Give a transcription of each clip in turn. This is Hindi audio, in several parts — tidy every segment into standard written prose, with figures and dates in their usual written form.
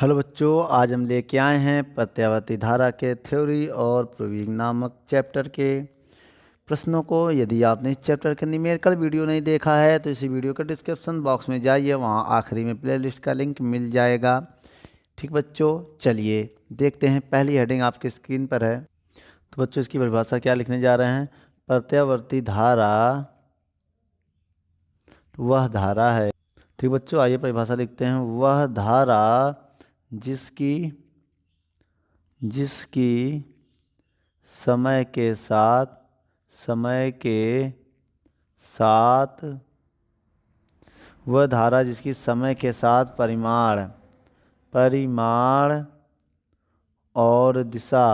हेलो बच्चों, आज हम लेके आए हैं प्रत्यावर्ती धारा के थ्योरी और प्रूविंग नामक चैप्टर के प्रश्नों को। यदि आपने इस चैप्टर के न्यूमेरिकल वीडियो नहीं देखा है तो इसी वीडियो के डिस्क्रिप्शन बॉक्स में जाइए, वहाँ आखिरी में प्लेलिस्ट का लिंक मिल जाएगा। ठीक बच्चों, चलिए देखते हैं। पहली हेडिंग आपकी स्क्रीन पर है। तो बच्चों, इसकी परिभाषा क्या लिखने जा रहे हैं? प्रत्यावर्ती धारा वह धारा है। ठीक बच्चों, आइए परिभाषा लिखते हैं। वह धारा जिसकी जिसकी समय के साथ वह धारा जिसकी समय के साथ परिमाण और दिशा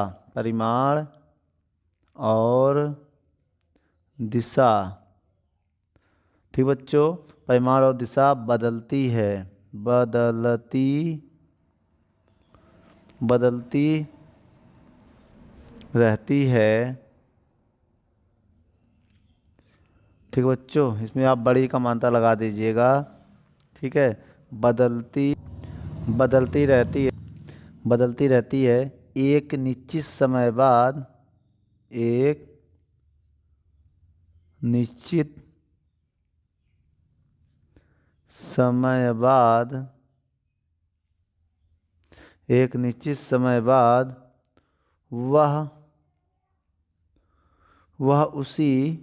ठीक बच्चों, परिमाण और दिशा बदलती रहती है। ठीक बच्चों, इसमें आप बड़ी का मात्रा लगा दीजिएगा। ठीक है, बदलती रहती है। एक निश्चित समय बाद वह उसी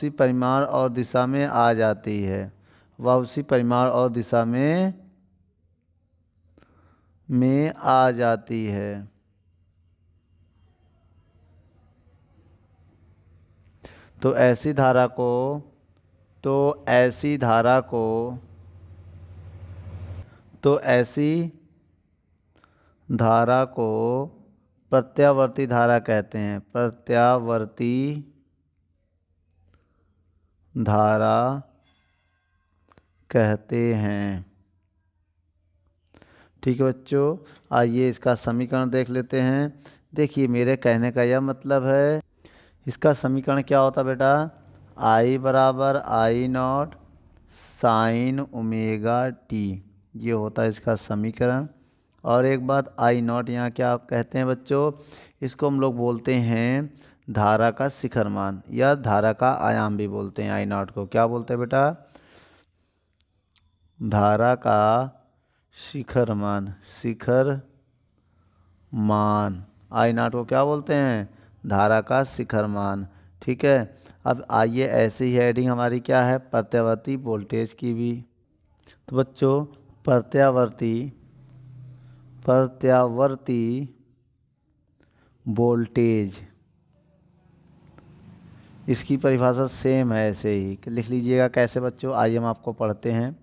परिमाण और दिशा में आ जाती है। वह उसी परिमाण और दिशा में आ जाती है। तो ऐसी धारा को प्रत्यावर्ती धारा कहते हैं। प्रत्यावर्ती धारा कहते हैं। ठीक है बच्चों, आइए इसका समीकरण देख लेते हैं। देखिए, मेरे कहने का यह मतलब है, इसका समीकरण क्या होता बेटा? I बराबर आई नॉट साइन ओमेगा टी, ये होता है इसका समीकरण। और एक बात, आई नॉट यहाँ क्या कहते हैं बच्चों? इसको हम लोग बोलते हैं धारा का शिखर मान या धारा का आयाम भी बोलते हैं। आई नॉट को क्या बोलते हैं बेटा? धारा का शिखर मान। आई नॉट को क्या बोलते हैं? धारा का शिखर मान। ठीक है, अब आइए, ऐसी ही हेडिंग हमारी क्या है? प्रत्यावर्ती वोल्टेज की भी। तो बच्चों, प्रत्यावर्ती वोल्टेज, इसकी परिभाषा सेम है, ऐसे ही लिख लीजिएगा। कैसे बच्चों? आइए हम आपको पढ़ते हैं।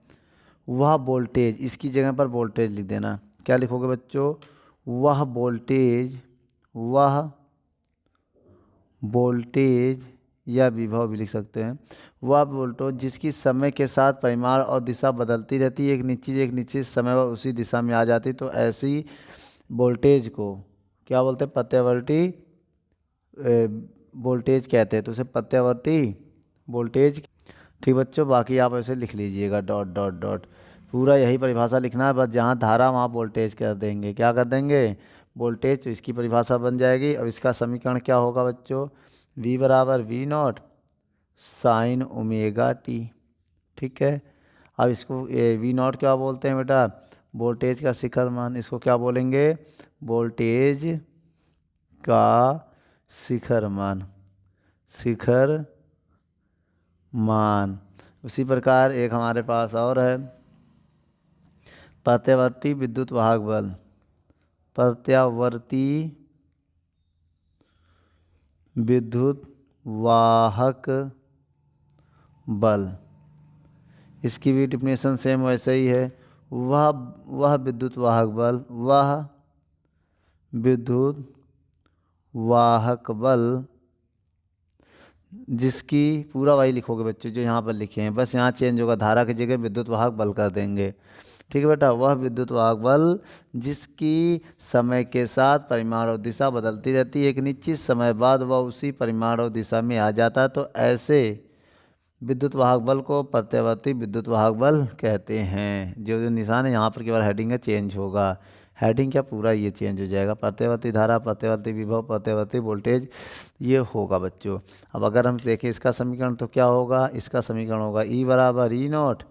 वह वोल्टेज, इसकी जगह पर वोल्टेज लिख देना। क्या लिखोगे बच्चों? वह वोल्टेज या विभव भी लिख सकते हैं। वह वोल्टेज जिसकी समय के साथ परिमाण और दिशा बदलती रहती है, एक निश्चित समय वह उसी दिशा में आ जाती। तो ऐसी वोल्टेज को क्या बोलते हैं? प्रत्यावर्ती वोल्टेज कहते हैं। तो उसे प्रत्यावर्ती वोल्टेज। ठीक बच्चों, बाकी आप ऐसे लिख लीजिएगा, डॉट डॉट डॉट। पूरा यही परिभाषा लिखना है, बस जहाँ धारा वहाँ वोल्टेज कर देंगे। क्या कर देंगे? वोल्टेज। तो इसकी परिभाषा बन जाएगी। अब इसका समीकरण क्या होगा बच्चों? V बराबर V naught sine omega t. ठीक है, अब इसको वी नॉट क्या बोलते हैं बेटा? वोल्टेज का शिखर मान। इसको क्या बोलेंगे? वोल्टेज का शिखर मान। उसी प्रकार एक हमारे पास और है, प्रत्यावर्ती विद्युत वाहक बल। प्रत्यावर्ती विद्युत वाहक बल, इसकी भी डिफिनेशन सेम वैसे ही है। वह विद्युत वाहक बल जिसकी, पूरा वही लिखोगे बच्चों जो यहाँ पर लिखे हैं, बस यहाँ चेंज होगा, धारा की जगह विद्युत वाहक बल कर देंगे। ठीक है बेटा, वह विद्युत वाहक बल जिसकी समय के साथ परिमाण और दिशा बदलती रहती है, एक निश्चित समय बाद वह उसी परिमाण और दिशा में आ जाता है, तो ऐसे विद्युत वाहक बल को प्रत्यावर्ती विद्युत वाहक बल कहते हैं। जो जो निशान है यहाँ पर केवल हेडिंग है चेंज होगा, हेडिंग क्या पूरा ये चेंज हो जाएगा। प्रत्यावर्ती धारा, प्रत्यावर्ती विभव, प्रत्यावर्ती वोल्टेज, ये होगा बच्चों। अब अगर हम देखें इसका समीकरण तो क्या होगा, इसका समीकरण होगा E बराबर ई नॉट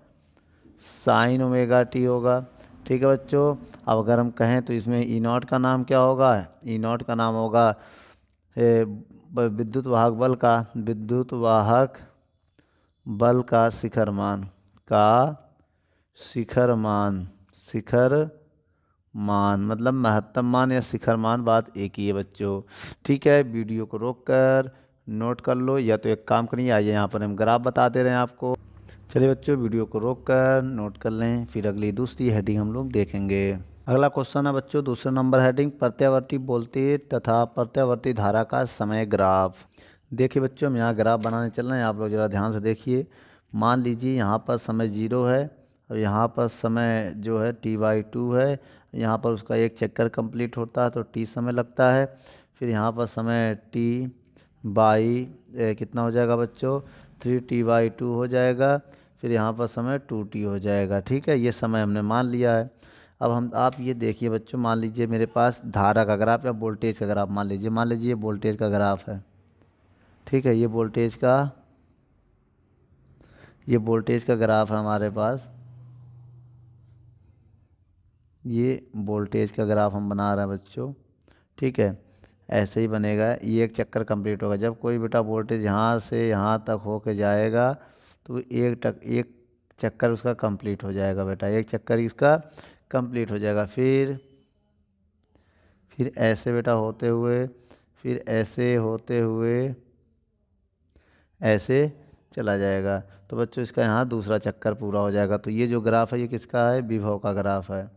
साइन ओमेगा टी होगा। ठीक है बच्चों, अब अगर हम कहें तो इसमें ई नॉट का नाम क्या होगा, ई नॉट का नाम होगा विद्युत वाहक बल का, विद्युत वाहक बल का शिखर मान, शिखर मान मतलब महत्तम मान या शिखर मान, बात एक ही है बच्चों। ठीक है, वीडियो को रोक कर नोट कर लो, या तो एक काम करिए, आइए यहाँ पर हम ग्राफ बता दे रहे हैं आपको। चलिए बच्चों, वीडियो को रोक कर नोट कर लें, फिर अगली दूसरी हेडिंग हम लोग देखेंगे। अगला क्वेश्चन है बच्चों, दूसरे नंबर हेडिंग, प्रत्यावर्ती वोल्टेज तथा प्रत्यावर्ती धारा का समय ग्राफ। देखिए बच्चों, हम यहाँ ग्राफ बनाने चल रहे हैं, आप लोग ज़रा ध्यान से देखिए। मान लीजिए यहाँ पर समय 0 है और यहाँ पर समय जो है T/2 है। यहाँ पर उसका एक चक्कर कंप्लीट होता है तो T समय लगता है। फिर यहाँ पर समय कितना हो जाएगा बच्चों, 3T/2 हो जाएगा। फिर यहाँ पर समय 2T हो जाएगा। ठीक है, ये समय हमने मान लिया है। अब आप ये देखिए बच्चों, मान लीजिए मेरे पास धारा का ग्राफ या वोल्टेज का ग्राफ मान लीजिए ये वोल्टेज का ग्राफ है। ठीक है, ये वोल्टेज का ग्राफ है हमारे पास, ये वोल्टेज का ग्राफ हम बना रहे हैं बच्चों। ठीक है, ऐसे ही बनेगा, ये एक चक्कर कंप्लीट होगा। जब कोई बेटा वोल्टेज यहाँ से यहाँ तक होके जाएगा तो एक चक्कर उसका कंप्लीट हो जाएगा बेटा, एक चक्कर इसका कंप्लीट हो जाएगा। फिर ऐसे बेटा होते हुए, फिर ऐसे होते हुए ऐसे चला जाएगा, तो बच्चों इसका यहाँ दूसरा चक्कर पूरा हो जाएगा। तो ये जो ग्राफ है ये किसका है, विभव का ग्राफ है।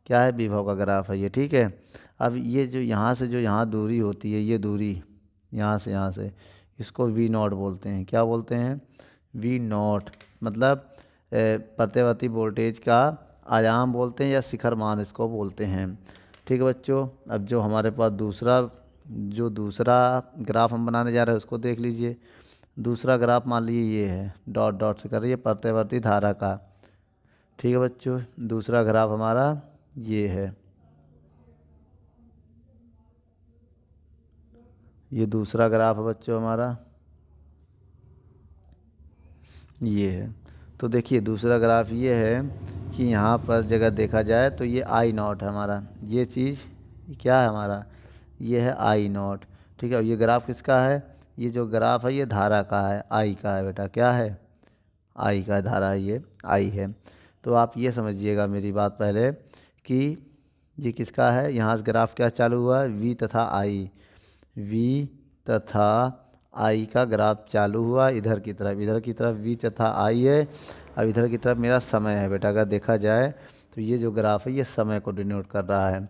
क्या है, विभव का ग्राफ है ये। ठीक है, अब ये जो यहाँ से जो यहाँ दूरी होती है, ये दूरी यहाँ से इसको V0 बोलते हैं। क्या बोलते हैं, V0 मतलब प्रत्यावर्ती वोल्टेज का आयाम बोलते हैं या शिखर मान इसको बोलते हैं। ठीक है बच्चों, अब जो हमारे पास दूसरा ग्राफ हम बनाने जा रहे हैं उसको देख लीजिए। दूसरा ग्राफ मान लीजिए ये है, डॉट डॉट से कर रही है प्रत्यावर्ती धारा का। ठीक है बच्चों, दूसरा ग्राफ हमारा ये है, ये दूसरा ग्राफ है बच्चों हमारा, ये है। तो देखिए दूसरा ग्राफ ये है कि यहाँ पर जगह देखा जाए तो ये I0 है हमारा, ये चीज़ क्या है हमारा, ये है I0। ठीक है, और ये ग्राफ किसका है, ये जो ग्राफ है ये धारा का है, I का है बेटा। क्या है, I का धारा है, ये I है। तो आप ये समझिएगा मेरी बात पहले कि ये किसका है, यहाँ से ग्राफ क्या चालू हुआ है, V तथा I का ग्राफ चालू हुआ इधर की तरफ V तथा I है। अब इधर की तरफ मेरा समय है बेटा। अगर देखा जाए तो ये जो ग्राफ है ये समय को डिनोट कर रहा है।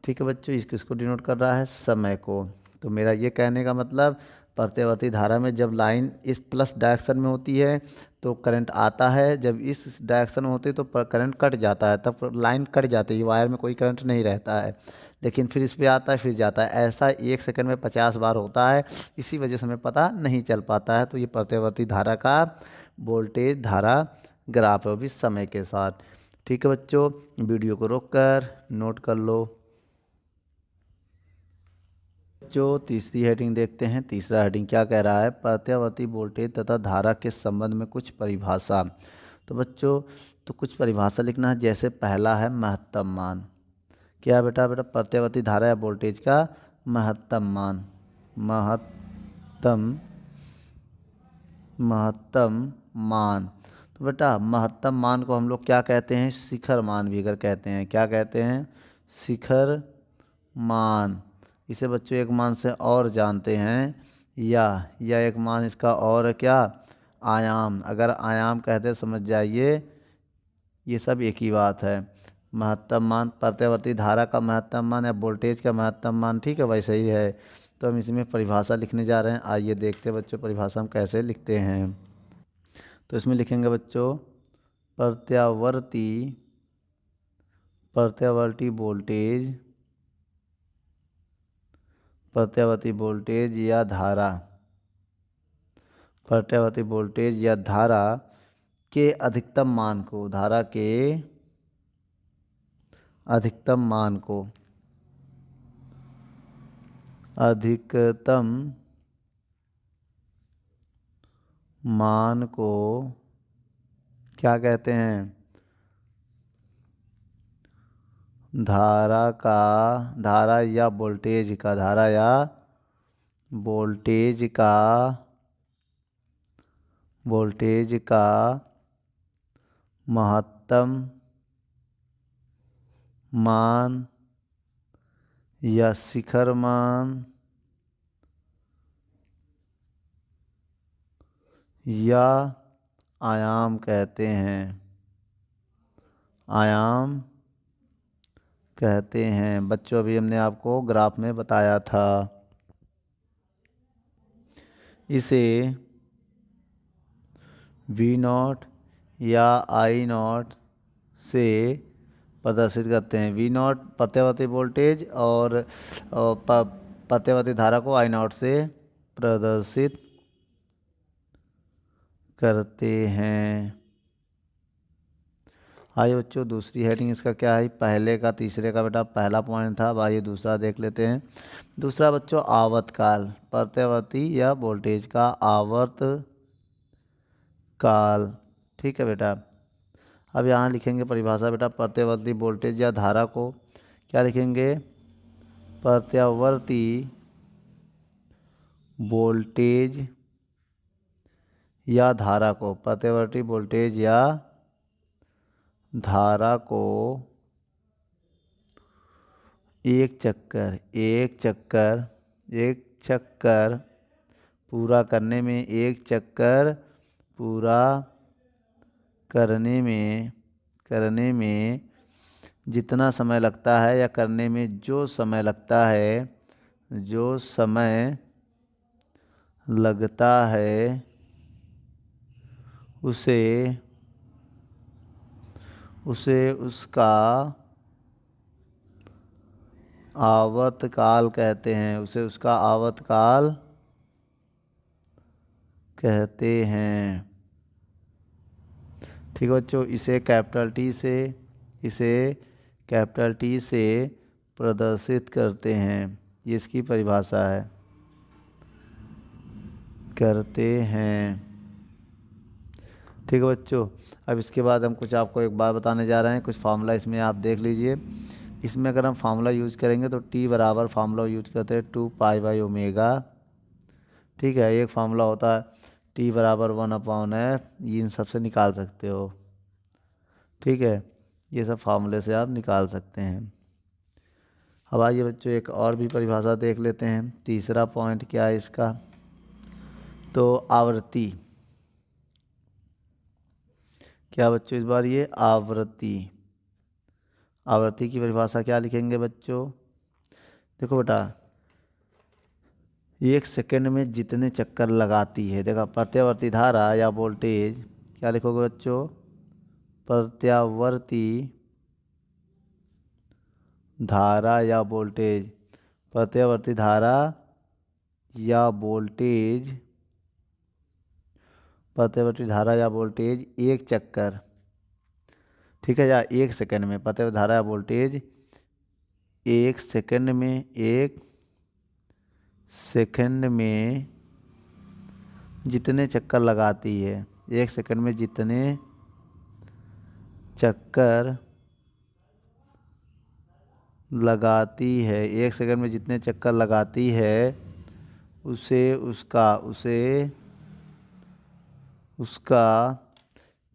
ठीक है बच्चों, किसको डिनोट कर रहा है, समय को। तो मेरा ये कहने का मतलब, प्रत्यावर्ती धारा में जब लाइन इस प्लस डायरेक्शन में होती है तो करंट आता है, जब इस डायरेक्शन में होती है तो करंट कट जाता है, तब लाइन कट जाती है, वायर में कोई करंट नहीं रहता है। लेकिन फिर इस पे आता है फिर जाता है, ऐसा 1 सेकंड में 50 बार होता है। इसी वजह से हमें पता नहीं चल पाता है। तो ये प्रत्यावर्ती धारा का वोल्टेज धारा ग्राफ है, वो भी समय के साथ। ठीक है बच्चों, वीडियो को रोक कर नोट कर लो। जो तीसरी हेडिंग देखते हैं, तीसरा हेडिंग क्या कह रहा है, प्रत्यावर्ती वोल्टेज तथा धारा के संबंध में कुछ परिभाषा। तो बच्चों तो कुछ परिभाषा लिखना है, जैसे पहला है महत्तम मान। क्या बेटा प्रत्यावर्ती धारा या वोल्टेज का महत्तम मान, महत्तम मान। तो बेटा महत्तम मान को हम लोग क्या कहते हैं, शिखर मान भी अगर कहते हैं। क्या कहते हैं, शिखर मान। इसे बच्चों एक मान से और जानते हैं, या एक मान इसका और है क्या, आयाम। अगर आयाम कहते समझ जाइए, ये सब एक ही बात है। महत्तम मान प्रत्यावर्ती धारा का महत्तम मान या वोल्टेज का महत्तम मान। ठीक है, वैसे ही है। तो हम इसमें परिभाषा लिखने जा रहे हैं। आइए देखते हैं बच्चों परिभाषा हम कैसे लिखते हैं। तो इसमें लिखेंगे बच्चों, प्रत्यावर्ती प्रत्यावर्ती वोल्टेज या धारा, प्रत्यावर्ती वोल्टेज या धारा के अधिकतम मान को, धारा के अधिकतम मान को क्या कहते हैं? धारा या वोल्टेज का महत्तम मान या शिखर मान या आयाम कहते हैं। बच्चों, अभी हमने आपको ग्राफ में बताया था। इसे V0 या I0 से प्रदर्शित करते हैं। V0 प्रत्यावर्ती वोल्टेज और प्रत्यावर्ती धारा को I0 से प्रदर्शित करते हैं। आइए बच्चों, दूसरी हेडिंग इसका क्या है? पहले का तीसरे का बेटा पहला पॉइंट था, अब आइए दूसरा देख लेते हैं। दूसरा बच्चों, आवर्तकाल, प्रत्यावर्ती या वोल्टेज का आवर्तकाल। ठीक है बेटा। अब यहाँ लिखेंगे परिभाषा बेटा, प्रत्यावर्ती वोल्टेज या धारा को क्या लिखेंगे? प्रत्यावर्ती वोल्टेज या धारा को, प्रत्यावर्ती वोल्टेज या धारा को एक चक्कर पूरा करने में, करने में जितना समय लगता है या करने में जो समय लगता है, उसे उसका आवर्तकाल कहते हैं। ठीक है बच्चों, इसे कैपिटल टी से प्रदर्शित करते हैं। ये इसकी परिभाषा है, करते हैं। ठीक है बच्चों, अब इसके बाद हम कुछ आपको एक बात बताने जा रहे हैं। कुछ फार्मूला इसमें आप देख लीजिए। इसमें अगर हम फार्मूला यूज करेंगे तो टी बराबर फार्मूला यूज करते हैं 2π/ω। ठीक है, एक फार्मूला होता है टी बराबर 1/f, ये इन सब से निकाल सकते हो। ठीक है, ये सब फार्मूले से आप निकाल सकते हैं। अब आइए बच्चों, एक और भी परिभाषा देख लेते हैं। तीसरा पॉइंट क्या है इसका? तो आवृत्ति। क्या बच्चों इस बार? ये आवृत्ति की परिभाषा क्या लिखेंगे बच्चों? देखो बेटा, 1 सेकंड में जितने चक्कर लगाती है, देखा, प्रत्यावर्ती धारा या वोल्टेज, क्या लिखोगे बच्चों? प्रत्यावर्ती धारा या वोल्टेज, प्रत्यावर्ती धारा या वोल्टेज, एक चक्कर। ठीक है, या 1 सेकंड में, प्रत्यावर्ती धारा या वोल्टेज 1 सेकंड में जितने चक्कर लगाती है, 1 सेकंड में जितने चक्कर लगाती है, 1 सेकंड में जितने चक्कर लगाती है, उसे उसका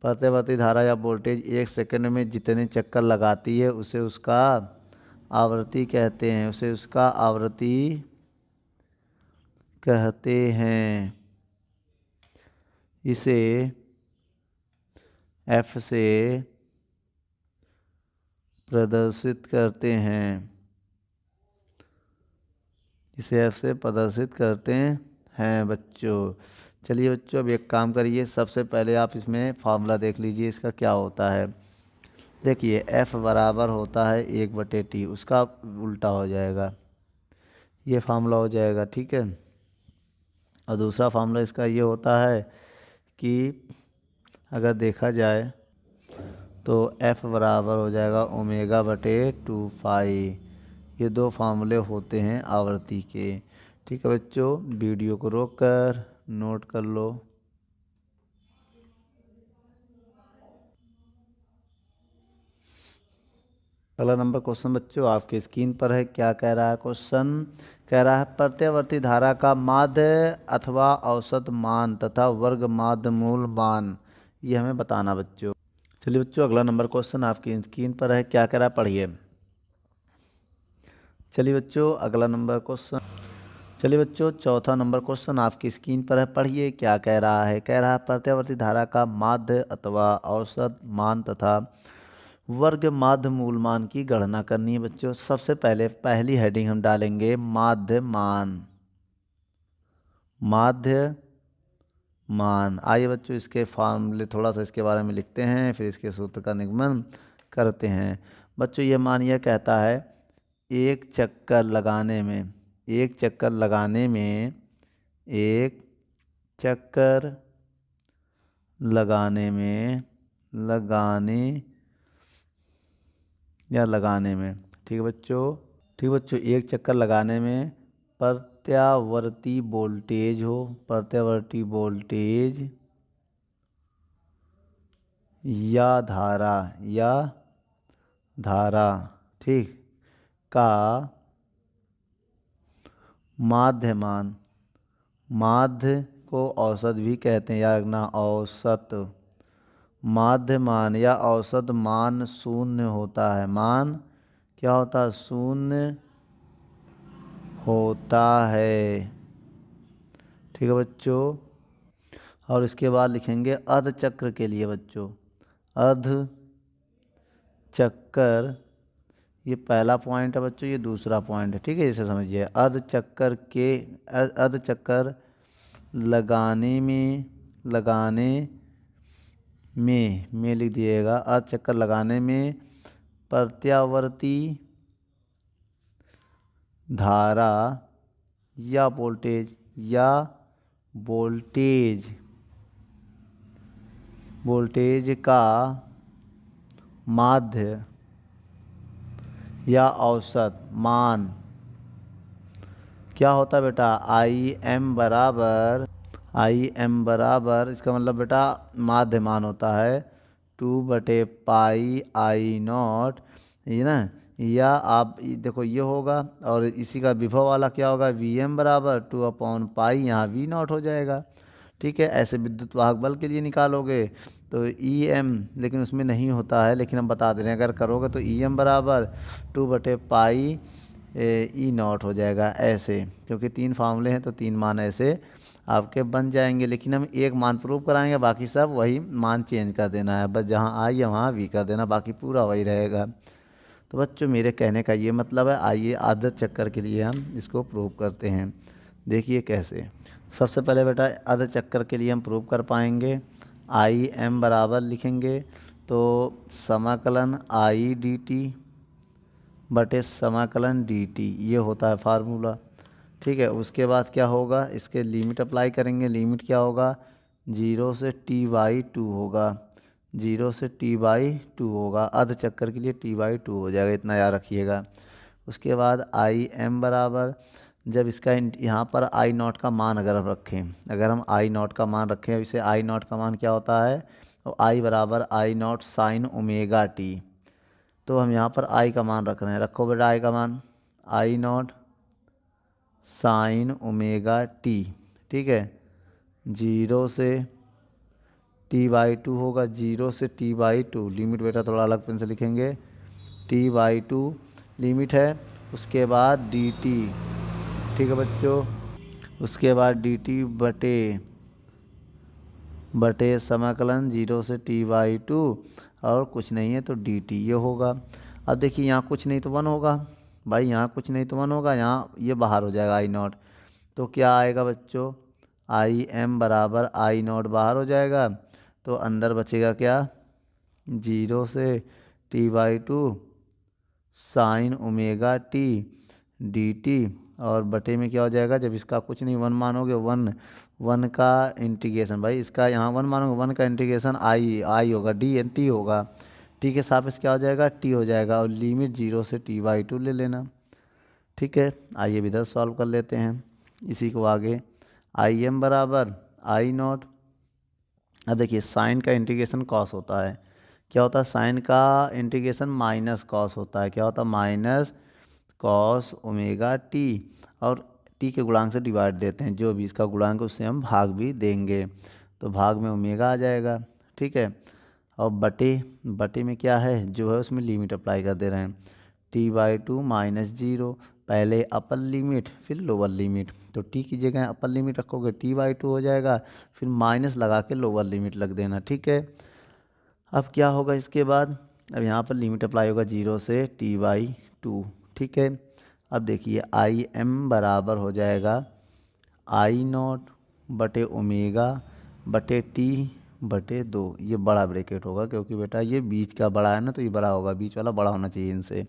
प्रत्यावर्ती धारा या वोल्टेज 1 सेकंड में जितने चक्कर लगाती है, उसे उसका आवृत्ति कहते हैं। इसे F से प्रदर्शित करते हैं बच्चों। चलिए बच्चों, अब एक काम करिए, सबसे पहले आप इसमें फार्मूला देख लीजिए इसका क्या होता है। देखिए एफ बराबर होता है 1/t, उसका उल्टा हो जाएगा, ये फार्मूला हो जाएगा, ठीक है। और दूसरा फार्मूला इसका ये होता है कि अगर देखा जाए तो एफ बराबर हो जाएगा ω/2 पाई। ये दो फार्मूले होते हैं आवर्ती के। ठीक है बच्चों, वीडियो को रोक कर नोट कर लो। अगला नंबर क्वेश्चन बच्चों आपके स्क्रीन पर है। क्या कह रहा है क्वेश्चन? कह रहा है प्रत्यावर्ती धारा का माध्य अथवा औसत मान तथा वर्ग माध्य मूल मान, ये हमें बताना बच्चों। चलिए बच्चों, अगला नंबर क्वेश्चन आपकी स्क्रीन पर है। क्या कह रहा है पढ़िए। चलिए बच्चों, अगला नंबर क्वेश्चन, चलिए बच्चों चौथा नंबर क्वेश्चन आपकी स्क्रीन पर है। पढ़िए क्या कह रहा है। कह रहा है प्रत्यावर्ती धारा का माध्य अथवा औसत मान तथा वर्ग माध्य मूल मान की गणना करनी है बच्चों। सबसे पहले पहली हेडिंग हम डालेंगे माध्य मान। माध्य मान, आइए बच्चों इसके फॉर्मूले थोड़ा सा इसके बारे में लिखते हैं, फिर इसके सूत्र का निगमन करते हैं। बच्चों ये मान यह कहता है एक चक्कर लगाने में, एक चक्कर लगाने में, एक चक्कर लगाने में, लगाने या लगाने में, ठीक है बच्चों, ठीक है बच्चों, एक चक्कर लगाने में प्रत्यावर्ती वोल्टेज हो, प्रत्यावर्ती वोल्टेज या धारा, या धारा, ठीक, का माध्य मान, माध्य को औसत भी कहते हैं, याद रखना औसत, माध्य मान या औसत मान शून्य होता है। मान क्या होता है? शून्य होता है, ठीक है बच्चों। और इसके बाद लिखेंगे अर्ध चक्र के लिए बच्चों, अर्ध चक्कर, ये पहला पॉइंट है बच्चों, ये दूसरा पॉइंट है, ठीक है, इसे समझिए। अर्ध चक्कर के, अर्ध चक्कर लगाने में, लगाने में लिख दिएगा, अर्ध चक्कर लगाने में प्रत्यावर्ती धारा या वोल्टेज, या वोल्टेज, वोल्टेज का माध्य या औसत मान क्या होता है बेटा? आई एम बराबर, इसका मतलब बेटा माध्य मान होता है 2/पाई I0, ये ना, या आप देखो ये होगा, और इसी का विभव वाला क्या होगा? VM बराबर 2/पाई, यहाँ V0 हो जाएगा, ठीक है। ऐसे विद्युत वाहक बल के लिए निकालोगे तो EM, लेकिन उसमें नहीं होता है, लेकिन हम बता दे रहे हैं, अगर करोगे तो EM बराबर 2/पाई E0 हो जाएगा ऐसे, क्योंकि तीन फार्मूले हैं तो तीन मान ऐसे आपके बन जाएंगे। लेकिन हम एक मान प्रूव कराएंगे, बाकी सब वही मान चेंज कर देना है, बस जहाँ आई है वहाँ V कर देना, बाकी पूरा वही रहेगा। तो बच्चों मेरे कहने का ये मतलब है, आइए आदत चक्कर के लिए हम इसको प्रूव करते हैं। देखिए कैसे। सबसे पहले बेटा अर्ध चक्कर के लिए हम प्रूव कर पाएंगे। IM बराबर लिखेंगे तो समाकलन I/dt बटे समाकलन dt, ये होता है फार्मूला, ठीक है। उसके बाद क्या होगा? इसके लिमिट अप्लाई करेंगे। लिमिट क्या होगा? 0 से T/2 होगा, 0 से T/2 होगा। अर्ध चक्कर के लिए T/2 हो जाएगा, इतना याद रखिएगा। उसके बाद IM बराबर, जब इसका यहाँ पर I0 का मान अगर हम रखें, अगर हम I0 का मान रखें, इसे I0 का मान क्या होता है? तो I बराबर I0 साइन ω/t, तो हम यहाँ पर I का मान रख रहे हैं। रखो बेटा I का मान, I0 साइन ω/t, ठीक है। 0 से T/2 होगा, 0 से T/2, लिमिट बेटा थोड़ा अलग पेन से लिखेंगे, T/2 लिमिट है। उसके बाद dt, ठीक है बच्चों। उसके बाद dt बटे समाकलन 0 से T/2, और कुछ नहीं है तो dt ये होगा। अब देखिए यहाँ कुछ नहीं तो 1 होगा भाई, यहाँ कुछ नहीं तो 1 होगा, यहाँ ये बाहर हो जाएगा I0, तो क्या आएगा बच्चों? IM बराबर I0 बाहर हो जाएगा, तो अंदर बचेगा क्या? 0 से T/2 sign omega T D T, और बटे में क्या हो जाएगा, जब इसका कुछ नहीं वन मानोगे, वन का इंटीग्रेशन, भाई इसका यहाँ वन मानोगे, वन का इंटीग्रेशन आई होगा, डी एन टी होगा, टी के सापेक्ष क्या हो जाएगा, टी हो जाएगा, और लिमिट 0 से T/2 ले लेना। ठीक है, आइए भी इधर सॉल्व कर लेते हैं इसी को आगे। आई एम बराबर आई नॉट, अब देखिए साइन का इंटीग्रेशन कॉस होता है, क्या होता है, साइन का इंटीग्रेशन माइनस कॉस होता है, क्या होता है, माइनस कॉस ओमेगा टी, और टी के गुणांक से डिवाइड देते हैं, जो भी इसका गुणांक है उससे हम भाग भी देंगे, तो भाग में ओमेगा आ जाएगा। ठीक है, और बटे में क्या है, जो है उसमें लिमिट अप्लाई कर दे रहे हैं, T/2 -0, पहले अपर लिमिट फिर लोअर लिमिट, तो टी की जगह अपर लिमिट रखोगे T/2 हो जाएगा, फिर माइनस लगा के लोअर लिमिट लग देना। ठीक है, अब क्या होगा इसके बाद, अब यहाँ पर लिमिट अप्लाई होगा 0 से T/2। ठीक है, अब देखिए आई एम बराबर हो जाएगा आई नॉट बटे ओमेगा बटे टी बटे 2, ये बड़ा ब्रैकेट होगा क्योंकि बेटा ये बीच का बड़ा है ना, तो ये बड़ा होगा, बीच वाला बड़ा होना चाहिए इनसे।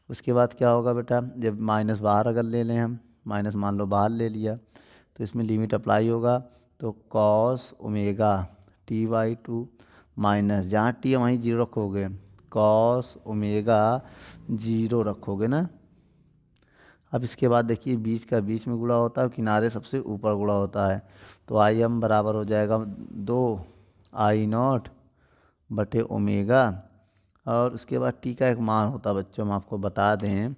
उसके बाद क्या होगा बेटा, जब माइनस बाहर अगर ले लें हम, माइनस मान लो बाहर ले लिया, तो इसमें लिमिट अप्लाई होगा, तो कॉस ओमेगा T/2 माइनस, जहाँ टी है वहीं 0 रखोगे, कॉस ओमेगा 0 रखोगे ना। अब इसके बाद देखिए बीच का बीच में गुणा होता है, किनारे सबसे ऊपर गुणा होता है, तो आई एम बराबर हो जाएगा 2 आई नॉट बटे ओमेगा, और उसके बाद टी का एक मान होता है बच्चों, हम आपको बता दें,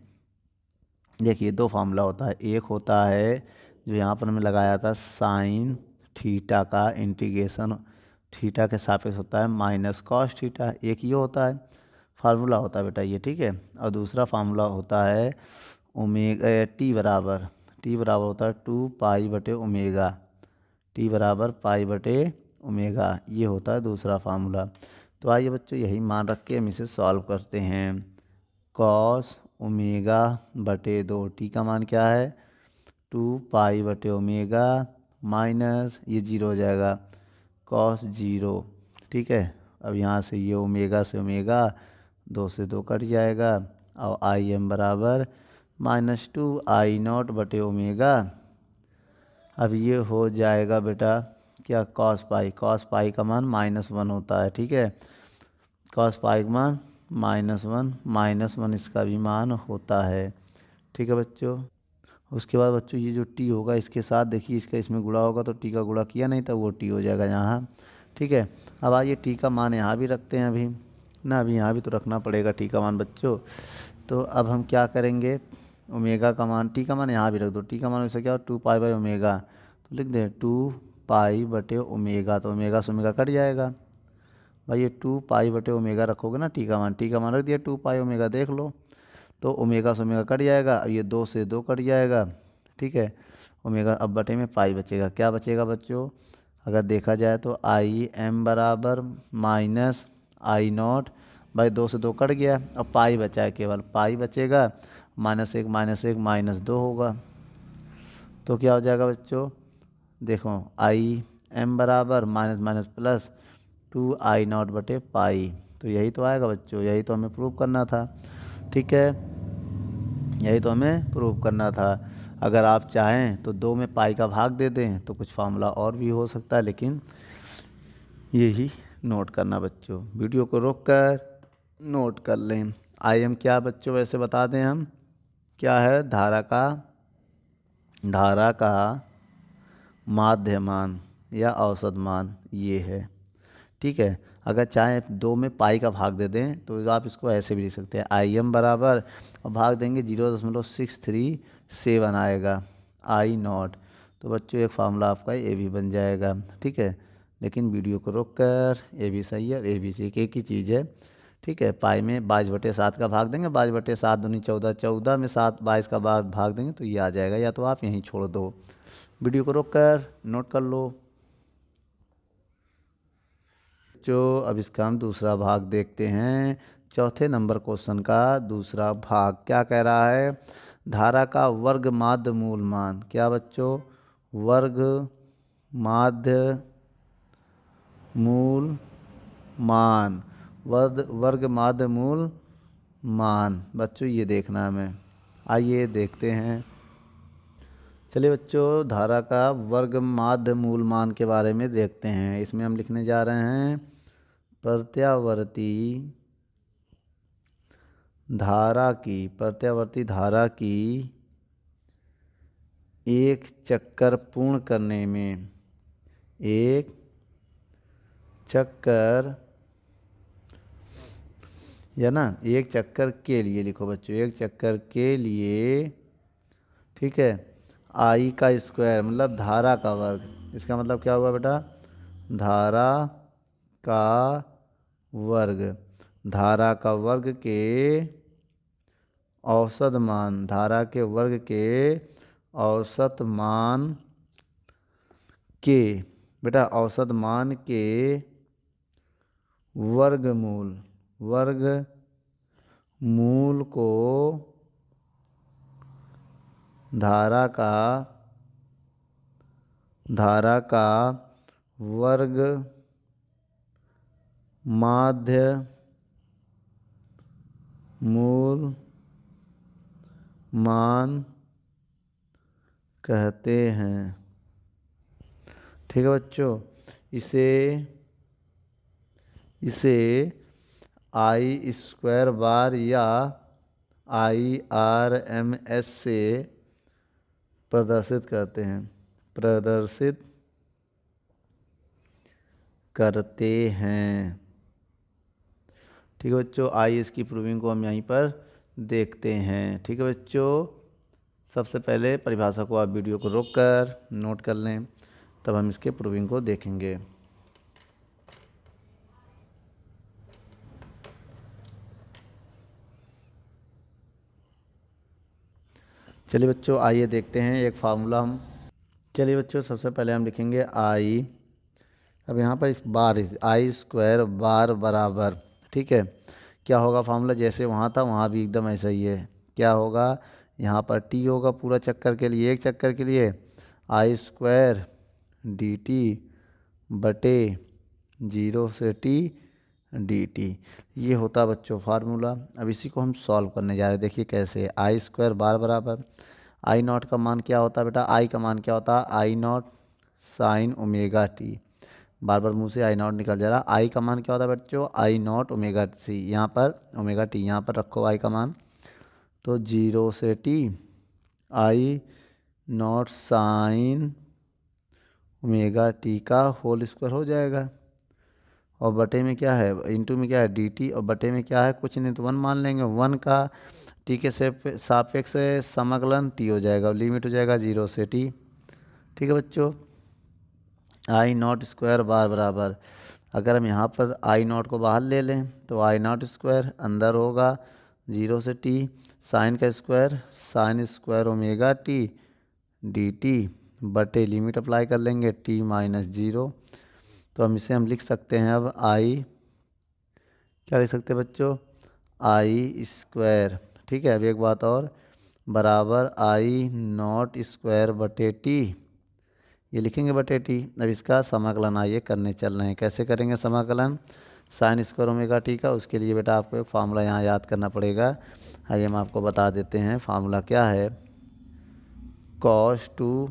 देखिए दो फार्मूला होता है, एक होता है जो यहाँ पर हमने लगाया था साइन थीटा का इंटीग्रेशन थीटा के सापेक्ष होता है माइनस कॉस थीटा, एक ये होता है फार्मूला होता है बेटा ये। ठीक है, और दूसरा फार्मूला होता है ओमेगा टी बराबर होता है 2 पाई/ओमेगा, टी बराबर पाई/ओमेगा, ये होता है दूसरा फार्मूला। तो आइए बच्चों यही मान रख के हम इसे सॉल्व करते हैं, कॉस ओमेगा बटे 2, टी का मान क्या है 2 पाई/ओमेगा माइनस ये 0 हो जाएगा कॉस 0। ठीक है, अब यहाँ से ये ओमेगा से ओमेगा 2 से 2 कट जाएगा, और आई एम बराबर -2 आई नॉट बटे ओमेगा, अब ये हो जाएगा बेटा क्या, कॉस पाई का मान -1 होता है। ठीक है, कॉस पाई का मान -1 इसका भी मान होता है। ठीक है बच्चों, उसके बाद बच्चों ये जो टी होगा इसके साथ देखिए इसका इसमें गुणा होगा, तो टी का गुणा किया नहीं था वो टी हो जाएगा यहाँ। ठीक है, अब आइए टी का मान यहाँ भी रखते हैं अभी ना, अभी यहाँ भी तो रखना पड़ेगा टी का मान बच्चों। तो अब हम क्या करेंगे, ओमेगा का मान, टी का मान यहाँ भी रख दो, टी का मान वैसे क्या हो 2 पाई/ओमेगा, तो लिख दें 2 पाई/ओमेगा, तो ओमेगा से ओमेगा कट जाएगा, भाई ये 2 पाई/ओमेगा रखोगे ना, टी का मान रख दिया 2 पाई/ओमेगा, देख लो, तो ओमेगा से ओमेगा कट जाएगा, ये 2 से 2 कट जाएगा। ठीक है, ओमेगा अब बटे में पाई बचेगा, क्या बचेगा बच्चों, अगर देखा जाए तो आई एम बराबर माइनस आई नॉट, भाई 2 से 2 कट गया, अब पाई बचा है, केवल पाई बचेगा, -1 -2 होगा, तो क्या हो जाएगा बच्चों, देखो आई एम बराबर minus minus plus 2 I not बटे पाई, तो यही तो आएगा बच्चों, यही तो हमें प्रूव करना था। ठीक है, यही तो हमें प्रूव करना था। अगर आप चाहें तो 2 में पाई का भाग दे दें तो कुछ फार्मूला और भी हो सकता है, लेकिन यही नोट करना बच्चों, वीडियो को रोक कर नोट कर लें। आई एम क्या बच्चों वैसे बता दें हम, क्या है, धारा का माध्य मान या औसत मान ये है। ठीक है, अगर चाहें 2 में पाई का भाग दे दें तो आप इसको ऐसे भी लिख सकते हैं, आई एम बराबर, और भाग देंगे 0.637 आएगा आई नॉट, तो बच्चों एक फार्मूला आपका ये भी बन जाएगा। ठीक है, लेकिन वीडियो को रोक कर, ए भी सही है, ए भी सही, एक ही चीज़ है। ठीक है, पाई में 22/7 का भाग देंगे, 22/7 दूनी 14, 14 में 7 22 का भाग देंगे तो ये आ जाएगा, या तो आप यहीं छोड़ दो, वीडियो को रोक कर नोट कर लो। जो अब इसका हम दूसरा भाग देखते हैं, चौथे नंबर क्वेश्चन का दूसरा भाग क्या कह रहा है, धारा का वर्ग माध्य मूल मान, क्या बच्चों, वर्ग माध्य मूल मान, वर्ग माध्य मूल मान। बच्चों ये देखना है हमें, आइए देखते हैं। चलिए बच्चों, धारा का वर्ग माध्य मूल मान के बारे में देखते हैं। इसमें हम लिखने जा रहे हैं प्रत्यावर्ती धारा की एक चक्कर पूर्ण करने में, एक चक्कर या ना एक चक्कर के लिए लिखो बच्चों, एक चक्कर के लिए, ठीक है, आई का स्क्वायर मतलब धारा का वर्ग। इसका मतलब क्या हुआ बेटा, धारा का वर्ग, धारा का वर्ग के औसत मान, धारा के वर्ग के औसत मान के, बेटा औसत मान के वर्गमूल को धारा का वर्ग माध्य मूल मान कहते हैं। ठीक है बच्चों, इसे आई स्क्वायर बार या IRMS से प्रदर्शित करते हैं। ठीक है बच्चों, आइए इसकी प्रूविंग को हम यहीं पर देखते हैं। ठीक है बच्चों, सबसे पहले परिभाषा को आप वीडियो को रोककर नोट कर लें, तब हम इसके प्रूविंग को देखेंगे। चलिए बच्चों, आइए देखते हैं एक फार्मूला हम। चलिए बच्चों, सबसे पहले हम लिखेंगे आई, अब यहाँ पर इस बार आई स्क्वायर बार बराबर, ठीक है, क्या होगा फार्मूला, जैसे वहाँ था वहाँ भी एकदम ऐसा ही है। क्या होगा, यहाँ पर टी होगा पूरा चक्कर के लिए, एक चक्कर के लिए आई स्क्वायर dt बटे 0 से t dt, ये होता बच्चों फार्मूला। अब इसी को हम सॉल्व करने जा रहे हैं। देखिए कैसे, आई स्क्वायर बार बराबर आई नॉट का मान क्या होता है बेटा, आई का मान क्या होता है, आई नॉट साइन ओमेगा टी, बार बार मुंह से आई नॉट निकल जा रहा। आई का मान क्या होता है बच्चों, आई नॉट ओमेगा सी, यहाँ पर ओमेगा टी यहाँ पर रखो आई का मान, तो 0 से T I not sine omega T का होल स्क्वायर हो जाएगा। और बटे में क्या है, इंटू में क्या है डी टी, और बटे में क्या है, कुछ नहीं तो 1 मान लेंगे। 1 का टी के सापेक्ष से समाकलन टी हो जाएगा, लिमिट हो जाएगा 0 से टी। ठीक है बच्चों, आई नॉट स्क्वायर बार बराबर, अगर हम यहाँ पर आई नॉट को बाहर ले लें तो आई नॉट स्क्वायर अंदर होगा 0 से टी, साइन का square sine square omega T D T बटे लिमिट अप्लाई कर लेंगे टी माइनस 0। तो हम लिख सकते हैं अब आई, क्या लिख सकते हैं बच्चों, आई स्क्वायर, ठीक है। अब एक बात और, बराबर आई नॉट स्क्वायर बटे टी, ये लिखेंगे बटे टी। अब इसका समाकलन आइए करने चल रहे हैं। कैसे करेंगे समाकलन, साइन स्क्वायर ओमेगा टी का, उसके लिए बेटा आपको एक फार्मूला यहाँ याद करना पड़ेगा। आइए हम आपको बता देते हैं फार्मूला क्या है। cos 2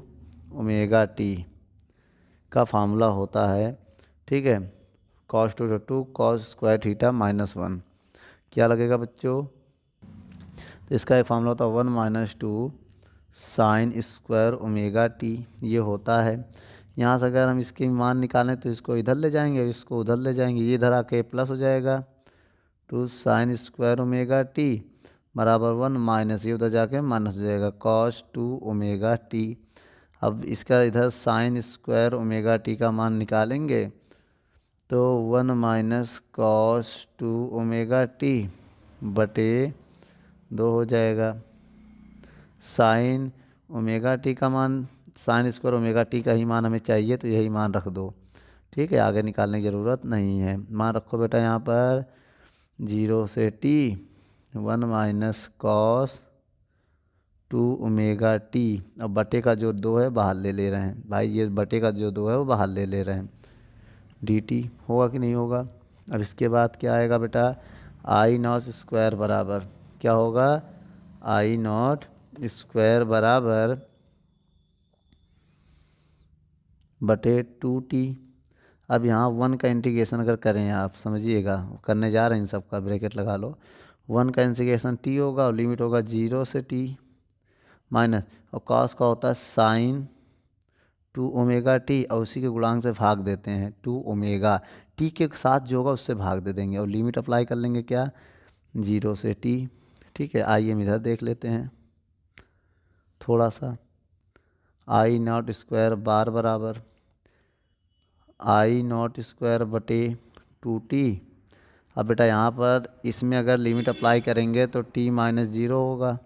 ओमेगा टी का फार्मूला होता है, ठीक है, cos 2 cos स्क्वायर थीटा -1, क्या लगेगा बच्चों, तो इसका एक फार्मूला होता है 1 minus 2 sine square omega T, ये होता है। यहाँ से अगर हम इसके मान निकालें तो इसको इधर ले जाएंगे, इसको उधर ले जाएंगे, ये इधर आके प्लस हो जाएगा 2 साइन स्क्वायर ओमेगा टी बराबर 1 माइनस, ये उधर जाके माइनस हो जाएगा cos 2 ओमेगा टी। अब इसका इधर साइन स्क्वायर ओमेगा टी का मान निकालेंगे तो 1 माइनस cos 2 ओमेगा टी बटे 2 हो जाएगा। साइन ओमेगा टी का मान, साइन स्क्वायर ओमेगा टी का ही मान हमें चाहिए तो यही मान रख दो, ठीक है, आगे निकालने की ज़रूरत नहीं है। मान रखो बेटा यहाँ पर 0 से T 1 minus cos 2 omega T, अब बटे का जो 2 है बाहर ले रहे हैं भाई, ये बटे का जो 2 है वो बाहर ले रहे हैं, डी टी होगा कि नहीं होगा, अब इसके बाद क्या आएगा बेटा, आई नॉट स्क्वायर बराबर क्या होगा, आई नॉट स्क्वायर बराबर बटे 2t। अब यहाँ 1 का इंटीग्रेशन अगर करें आप समझिएगा, करने जा रहे हैं इन सब का, ब्रैकेट लगा लो। 1 का इंटीग्रेशन t होगा और लिमिट होगा 0 से t माइनस, और कॉस का होता है साइन 2 ओमेगा टी, और उसी के गुणांक से भाग देते हैं 2 ओमेगा टी के साथ जो होगा उससे भाग दे देंगे, और लिमिट अप्लाई कर लेंगे क्या, 0 से t। ठीक है, आइए हम इधर देख लेते हैं थोड़ा सा। आई नॉट स्क्वायर बार बराबर आई नॉट स्क्वायर बटे 2t। अब बेटा यहाँ पर इसमें अगर लिमिट अप्लाई करेंगे तो t माइनस 0 होगा,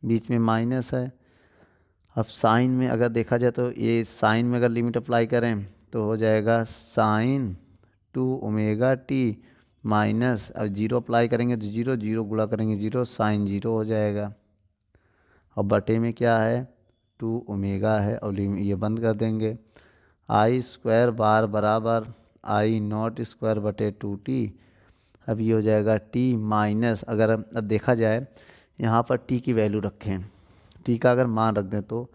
बीच में माइनस है। अब साइन में अगर देखा जाए तो ये साइन में अगर लिमिट अप्लाई करें तो हो जाएगा साइन 2 ओमेगा टी माइनस, अब 0 अप्लाई करेंगे तो 0 0 गुणा करेंगे 0, साइन 0 हो जाएगा। और बटे में क्या है 2 ओमेगा है, और ये बंद कर देंगे। आई स्क्वायर बार बराबर आई नॉट स्क्वायर बटे 2t। अब ये हो जाएगा t माइनस, अगर अब देखा जाए यहाँ पर t की वैल्यू रखें, t का अगर मान रख दें तो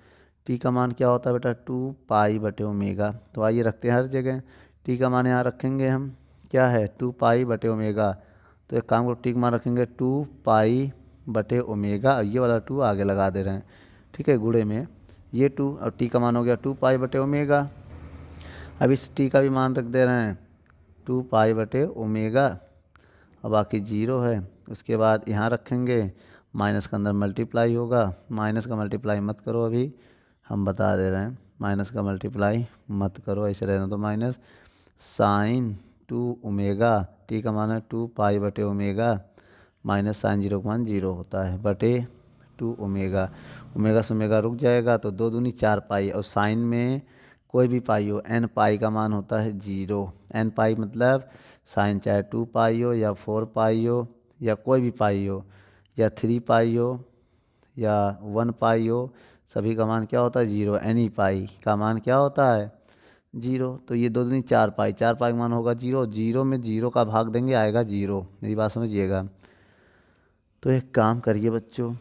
t का मान क्या होता है बेटा 2 पाई बटे ओमेगा। तो आइए रखते हैं हर जगह, t का मान यहाँ रखेंगे हम, क्या है 2 पाई बटे ओमेगा। तो एक काम करो, t का मान रखेंगे 2 पाई बटे ओमेगा, और ये वाला 2 आगे लगा दे रहे हैं, ठीक है, गुणे में ये 2, और t का मान हो गया 2 पाई बटे ओमेगा। अब इस t का भी मान रख दे रहे हैं 2 पाई बटे ओमेगा, और बाकी 0 है। उसके बाद यहाँ रखेंगे, माइनस के अंदर मल्टीप्लाई होगा, माइनस का मल्टीप्लाई मत करो, अभी हम बता दे रहे हैं माइनस का मल्टीप्लाई मत करो, ऐसे रहना तो माइनस साइन 2 ओमेगा, टी का मान है 2 पाई बटे ओमेगा माइनस साइन 0 का मान 0 होता है बटे 2 ओमेगा। ओमेगा से ओमेगा रुक जाएगा तो 2 दूनी 4 पाई, और साइन में कोई भी पाई हो, एन पाई का मान होता है 0। एन पाई मतलब साइन चाहे 2 पाई हो या 4 पाई हो या कोई भी पाई हो या 3 पाई हो या 1 पाई हो, सभी का मान क्या होता है 0। एनी पाई का मान क्या होता है 0। तो ये 2 दूनी 4 पाई, 4 पाई का मान होगा 0, 0 में 0 का भाग देंगे आएगा 0, मेरी बात समझिएगा। तो एक काम करिए बच्चों,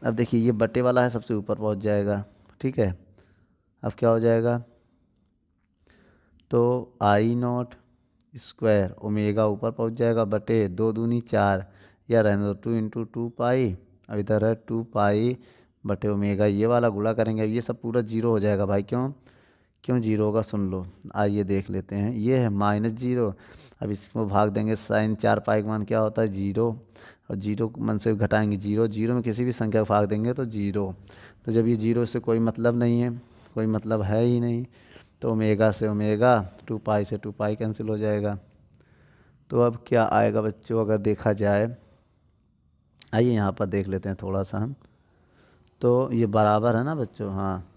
अब देखिए ये बटे वाला है सबसे ऊपर पहुंच जाएगा, ठीक है। अब क्या हो जाएगा, तो आई नॉट स्क्वायर ओमेगा ऊपर पहुंच जाएगा बटे 2 दूनी 4, या रहने दो 2 इंटू 2 पाई, अब इधर है 2 पाई बटे ओमेगा, ये वाला गुणा करेंगे, ये सब पूरा 0 हो जाएगा भाई। क्यों क्यों 0 होगा सुन लो, आइए देख लेते हैं। ये है माइनस 0, अब इसको भाग देंगे, साइन 4 पाई का मान क्या होता है 0, और 0 मन से घटाएंगे 0, 0 में किसी भी संख्या को भाग देंगे तो 0। तो जब ये 0 से कोई मतलब नहीं है, कोई मतलब है ही नहीं, तो ओमेगा से ओमेगा 2 पाई से 2 पाई कैंसिल हो जाएगा। तो अब क्या आएगा बच्चों, अगर देखा जाए, आइए यहाँ पर देख लेते हैं थोड़ा सा हम, तो ये बराबर है ना बच्चों, हाँ,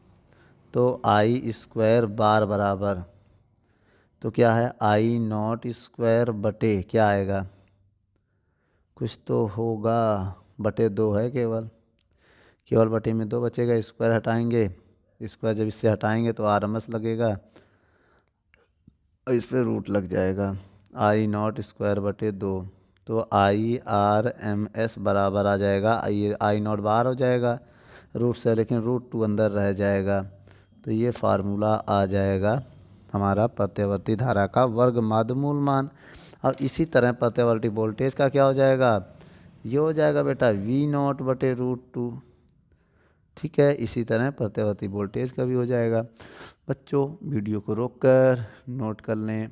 तो आई स्क्वायर बार बराबर, तो क्या है आई नॉट स्क्वायर बटे क्या आएगा, कुछ तो होगा, बटे 2 है केवल, केवल बटे में 2 बचेगा, स्क्वायर हटाएंगे, स्क्वायर जब इससे हटाएंगे तो RMS लगेगा, और इस पर रूट लग जाएगा, आई नॉट स्क्वायर बटे 2, तो IRMS बराबर आ जाएगा, आई नॉट बाहर हो जाएगा रूट से, लेकिन रूट 2 अंदर रह जाएगा। तो ये फार्मूला आ जाएगा हमारा प्रत्यावर्ती धारा का वर्ग माध्य मान। अब इसी तरह प्रत्यावर्ती वोल्टेज का क्या हो जाएगा, ये हो जाएगा बेटा V नॉट बटे √2, ठीक है। इसी तरह प्रत्यावर्ती वोल्टेज का भी हो जाएगा। बच्चों वीडियो को रोककर नोट कर लें।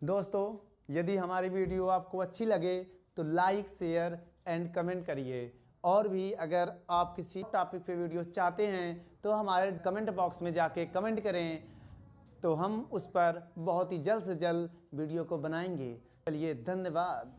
दोस्तों यदि हमारी वीडियो आपको अच्छी लगे तो लाइक शेयर एंड कमेंट करिए, और भी अगर आप किसी टॉपिक पे वीडियो चाहते हैं तो हमारे कमेंट बॉक्स में जाके कमेंट करें, तो हम उस पर बहुत ही जल्द से जल्द वीडियो को बनाएंगे। चलिए धन्यवाद।